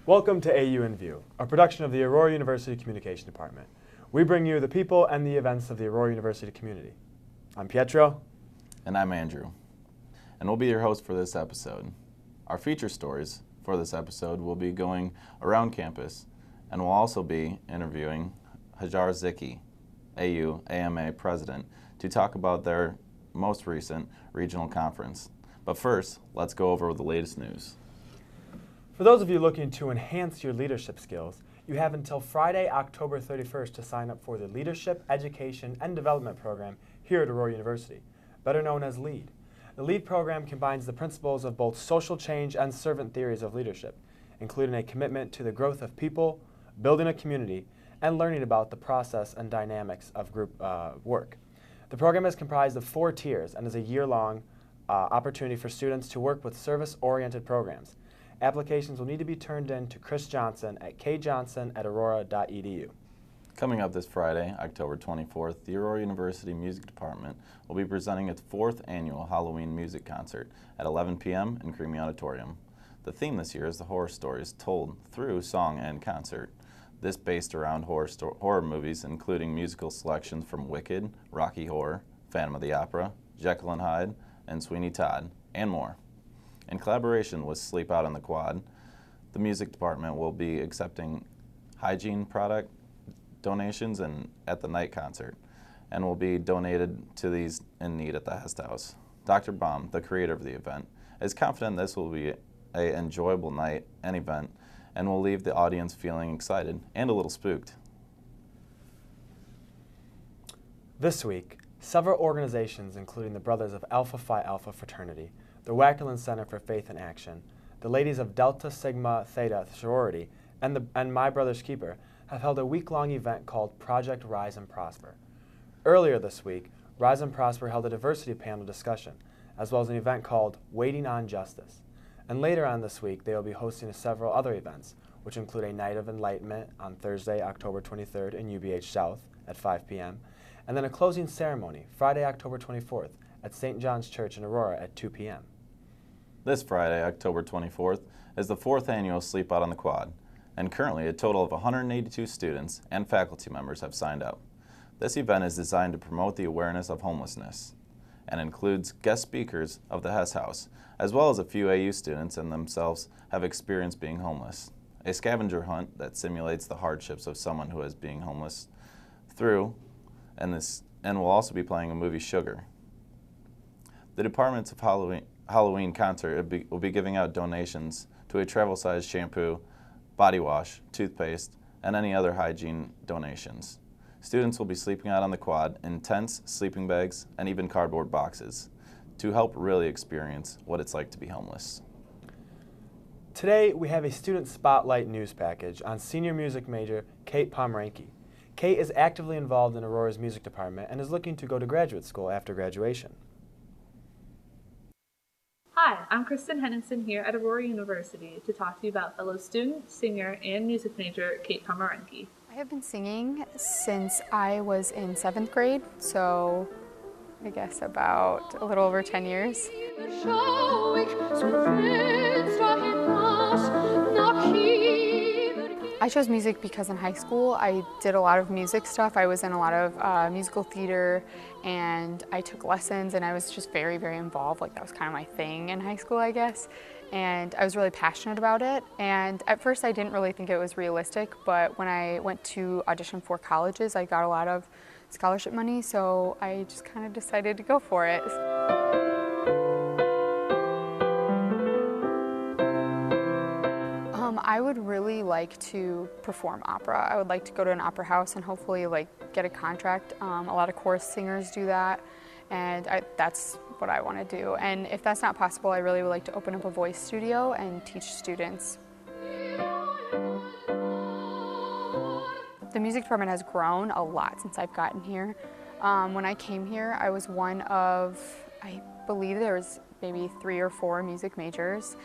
Welcome to AU in View, a production of the Aurora University Communication Department. We bring you the people and the events of the Aurora University community. I'm Pietro. And I'm Andrew. And we'll be your host for this episode. Our feature stories for this episode will be going around campus, and we'll also be interviewing Hajar Ziki, AU AMA president, to talk about their most recent regional conference. But first, let's go over the latest news. For those of you looking to enhance your leadership skills, you have until Friday, October 31st to sign up for the Leadership, Education, and Development Program here at Aurora University, better known as LEAD. The LEAD program combines the principles of both social change and servant theories of leadership, including a commitment to the growth of people, building a community, and learning about the process and dynamics of group work. The program is comprised of 4 tiers and is a year-long opportunity for students to work with service-oriented programs. Applications will need to be turned in to Chris Johnson at kjohnson@aurora.edu. Coming up this Friday, October 24th, the Aurora University Music Department will be presenting its 4th annual Halloween music concert at 11 p.m. in Creamy Auditorium. The theme this year is the horror stories told through song and concert. This based around horror movies, including musical selections from Wicked, Rocky Horror, Phantom of the Opera, Jekyll and Hyde, and Sweeney Todd, and more. In collaboration with Sleep Out on the Quad, the music department will be accepting hygiene product donations at the night concert, and will be donated to these in need at the Hest House. Dr. Baum, the creator of the event, is confident this will be an enjoyable night and event, and will leave the audience feeling excited and a little spooked. This week, several organizations, including the Brothers of Alpha Phi Alpha Fraternity, the Wackerlin Center for Faith and Action, the Ladies of Delta Sigma Theta Sorority, and My Brother's Keeper, have held a week-long event called Project Rise and Prosper. Earlier this week, Rise and Prosper held a diversity panel discussion, as well as an event called Waiting on Justice. And later on this week, they will be hosting several other events, which include a Night of Enlightenment on Thursday, October 23rd in UBH South at 5 p.m., and then a closing ceremony Friday, October 24th at St. John's Church in Aurora at 2 p.m. This Friday, October 24th, is the 4th annual Sleep Out on the Quad, and currently a total of 182 students and faculty members have signed up. This event is designed to promote the awareness of homelessness and includes guest speakers of the Hess House, as well as a few AU students and themselves have experienced being homeless. A scavenger hunt that simulates the hardships of someone who is being homeless and will also be playing a movie Sugar. The Department's Halloween concert will be giving out donations to a travel-sized shampoo, body wash, toothpaste, and any other hygiene donations. Students will be sleeping out on the quad in tents, sleeping bags, and even cardboard boxes to help really experience what it's like to be homeless. Today, we have a student spotlight news package on senior music major Kate Pomeranke. Kate is actively involved in Aurora's music department and is looking to go to graduate school after graduation. Hi, I'm Kristen Henningsen here at Aurora University to talk to you about fellow student, singer, and music major Kate Pomeranke. I have been singing since I was in 7th grade, so I guess about a little over 10 years. I chose music because in high school I did a lot of music stuff. I was in a lot of musical theater and I took lessons and I was just very, very involved. Like that was kind of my thing in high school, I guess. And I was really passionate about it. And at first I didn't really think it was realistic, but when I went to audition for colleges, I got a lot of scholarship money, so I just kind of decided to go for it. I would really like to perform opera. I would like to go to an opera house and hopefully get a contract. A lot of chorus singers do that, and that's what I want to do. And if that's not possible, I really would like to open up a voice studio and teach students. The music department has grown a lot since I've gotten here. When I came here, I was one of, I believe there was maybe 3 or 4 music majors,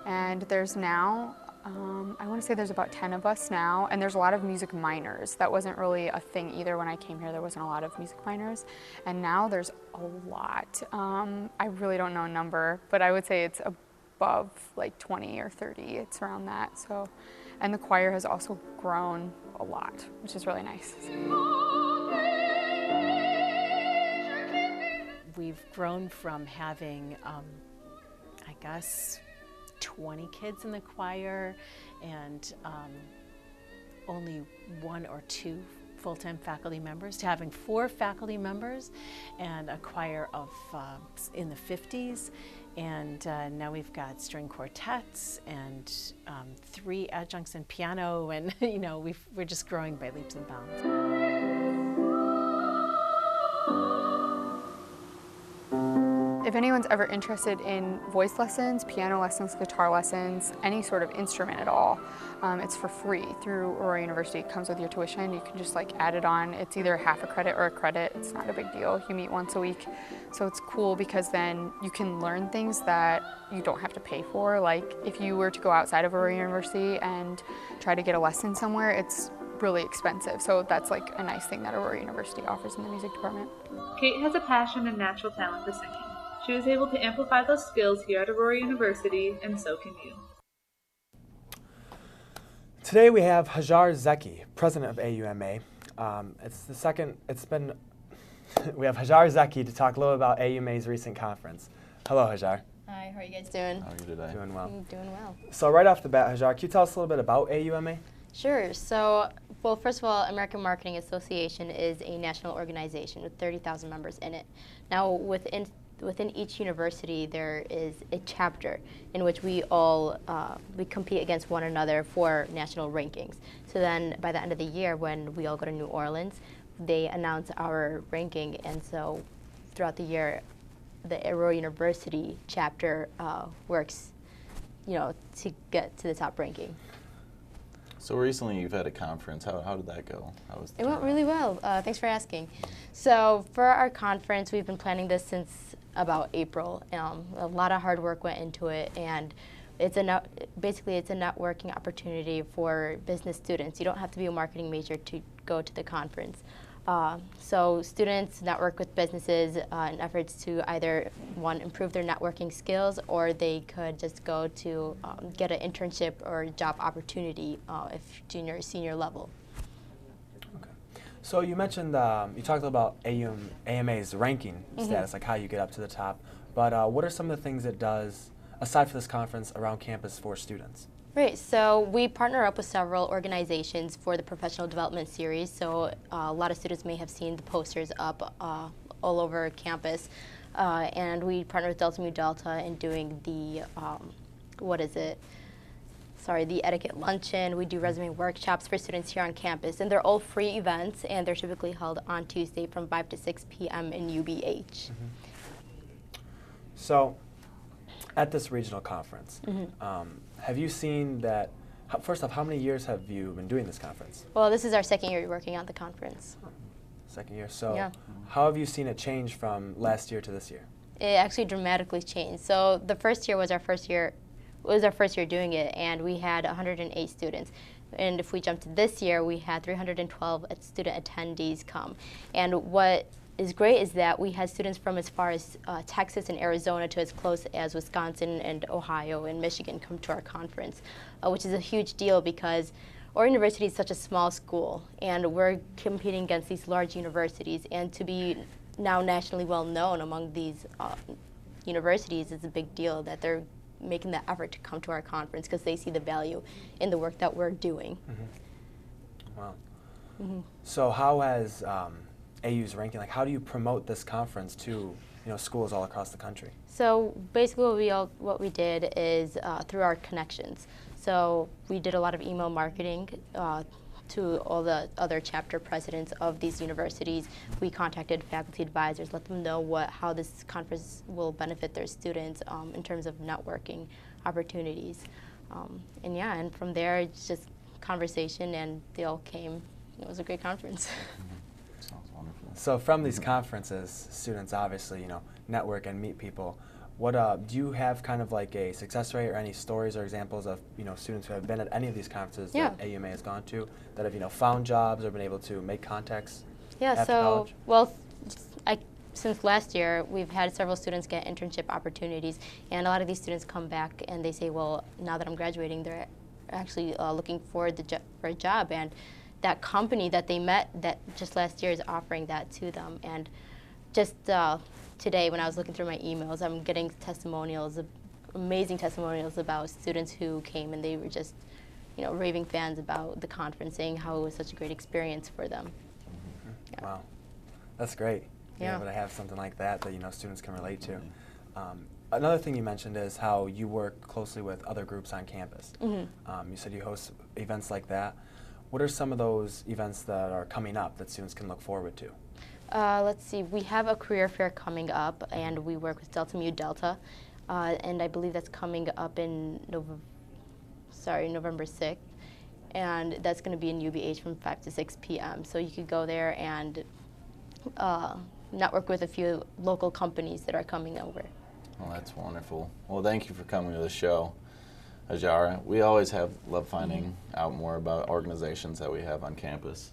and there's now I want to say there's about 10 of us now, and there's a lot of music minors. That wasn't really a thing either when I came here. There wasn't a lot of music minors, and now there's a lot. I really don't know a number, but I would say it's above like 20 or 30. It's around that. So And the choir has also grown a lot, which is really nice. We've grown from having, I guess, 20 kids in the choir and only 1 or 2 full-time faculty members to having 4 faculty members and a choir of in the 50s. And now we've got string quartets and 3 adjuncts in piano, and you know, we're just growing by leaps and bounds. If anyone's ever interested in voice lessons, piano lessons, guitar lessons, any sort of instrument at all, it's for free through Aurora University. It comes with your tuition. You can just like add it on. It's either half a credit or a credit. It's not a big deal. You meet once a week. So it's cool because then you can learn things that you don't have to pay for. Like if you were to go outside of Aurora University and try to get a lesson somewhere, it's really expensive. So that's like a nice thing that Aurora University offers in the music department. Kate has a passion and natural talent for singing. She was able to amplify those skills here at Aurora University, and so can you. Today we have Hajar Zeki, president of AUMA. We have Hajar Zeki to talk a little about AUMA's recent conference. Hello, Hajar. Hi, how are you guys doing? How are you today? Doing well. I'm doing well. So right off the bat, Hajar, can you tell us a little bit about AUMA? Sure. So, well, first of all, American Marketing Association is a national organization with 30,000 members in it. Now, within each university, there is a chapter in which we all we compete against one another for national rankings. So then, by the end of the year, when we all go to New Orleans, they announce our ranking, and so throughout the year, the Aurora University chapter works, you know, to get to the top ranking. So recently you've had a conference. How did that go? It went really well. Thanks for asking. So for our conference, we've been planning this since about April. A lot of hard work went into it, and basically it's a networking opportunity for business students. You don't have to be a marketing major to go to the conference. So students network with businesses in efforts to either, one, improve their networking skills, or they could just go to get an internship or job opportunity if junior or senior level. Okay. So you mentioned, you talked about AMA's ranking status, like how you get up to the top, but what are some of the things it does, aside from this conference, around campus for students? Right, so we partner up with several organizations for the professional development series. So a lot of students may have seen the posters up all over campus. And we partner with Delta Mu Delta in doing the, the etiquette luncheon. We do resume workshops for students here on campus. And they're all free events, and they're typically held on Tuesday from 5 to 6 p.m. in UBH. So at this regional conference, have you seen that, first off, how many years have you been doing this conference? Well, this is our second year working on the conference. Second year. So yeah. How have you seen it change from last year to this year? It actually dramatically changed. So the first year was our first year doing it, and we had 108 students. And if we jump to this year, we had 312 student attendees come. And what is great is that we had students from as far as Texas and Arizona to as close as Wisconsin and Ohio and Michigan come to our conference, which is a huge deal because our university is such a small school, and we're competing against these large universities, and to be now nationally well known among these universities is a big deal that they're making the effort to come to our conference because they see the value in the work that we're doing. Wow. So how has AU's ranking, like how do you promote this conference to schools all across the country? So basically what we did is through our connections. So we did a lot of email marketing to all the other chapter presidents of these universities. We contacted faculty advisors, let them know how this conference will benefit their students in terms of networking opportunities. And from there it's just conversation, and they all came. It was a great conference. Sounds wonderful. So from these conferences, students obviously, network and meet people. What do you have kind of like a success rate or any stories or examples of students who have been at any of these conferences that AUMA has gone to that have found jobs or been able to make contacts? Yeah. After So college? since last year, we've had several students get internship opportunities, and a lot of these students come back and they say, well, now that I'm graduating, actually looking for for a job, and that company that they met that just last year is offering that to them. And just today, when I was looking through my emails, I'm getting testimonials, amazing testimonials about students who came, and they were just, you know, raving fans about the conference, saying how it was such a great experience for them. Mm-hmm. Yeah. Wow, that's great. Yeah. Able to have something like that you know students can relate to. Another thing you mentioned is how you work closely with other groups on campus. Mm-hmm. You said you host events like that. What are some of those events that are coming up that students can look forward to? Let's see, we have a career fair coming up, and we work with Delta Mu Delta, and I believe that's coming up in November 6th, and that's going to be in UBH from 5 to 6 p.m. So you could go there and network with a few local companies that are coming over. Well, that's wonderful. Well, thank you for coming to the show, Ajara. We always love finding out more about organizations that we have on campus.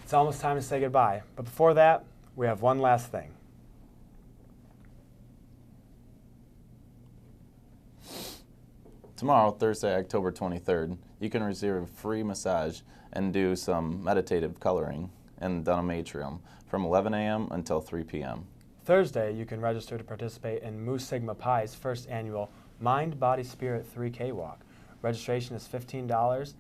It's almost time to say goodbye, but before that, we have one last thing. Tomorrow, Thursday, October 23rd, you can receive a free massage and do some meditative coloring in the Dunham Atrium from 11 a.m. until 3 p.m. Thursday, you can register to participate in Mu Sigma Pi's first annual Mind, Body, Spirit 3K Walk. Registration is $15.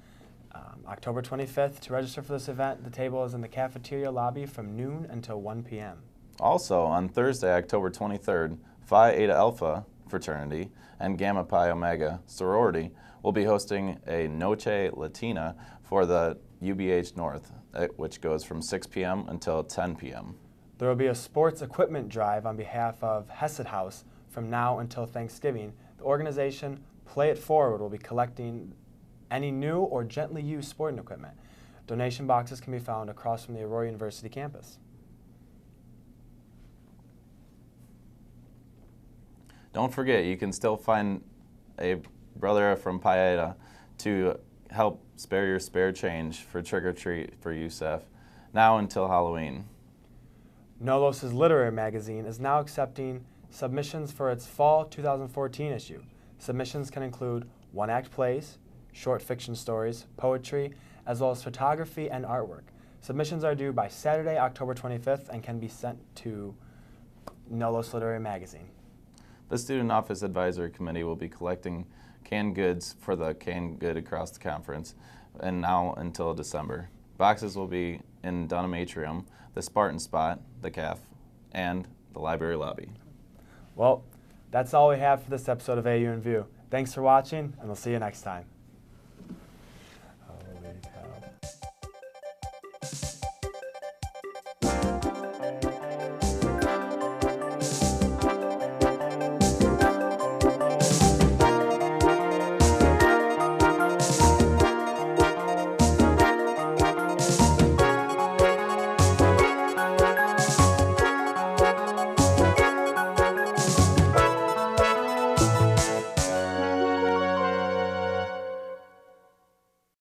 October 25th, to register for this event, the table is in the cafeteria lobby from noon until 1 p.m. Also, on Thursday, October 23rd, Phi Eta Alpha fraternity and Gamma Pi Omega sorority will be hosting a Noche Latina for the UBH North, which goes from 6 p.m. until 10 p.m. There will be a sports equipment drive on behalf of Hesed House from now until Thanksgiving. The organization Play It Forward will be collecting any new or gently used sporting equipment. Donation boxes can be found across from the Aurora University campus. Don't forget, you can still find a brother from Pi Eta to help spare your spare change for Trick or Treat for Youssef, now until Halloween. Nolos' literary magazine is now accepting submissions for its fall 2014 issue. Submissions can include one-act plays, short fiction stories, poetry, as well as photography and artwork. Submissions are due by Saturday, October 25th, and can be sent to Nolos Literary Magazine. The Student Office Advisory Committee will be collecting canned goods for the canned good across the conference, and now until December. Boxes will be in Dunham Atrium, the Spartan Spot, the CAF, and the library lobby. Well, that's all we have for this episode of AU in View. Thanks for watching, and we'll see you next time.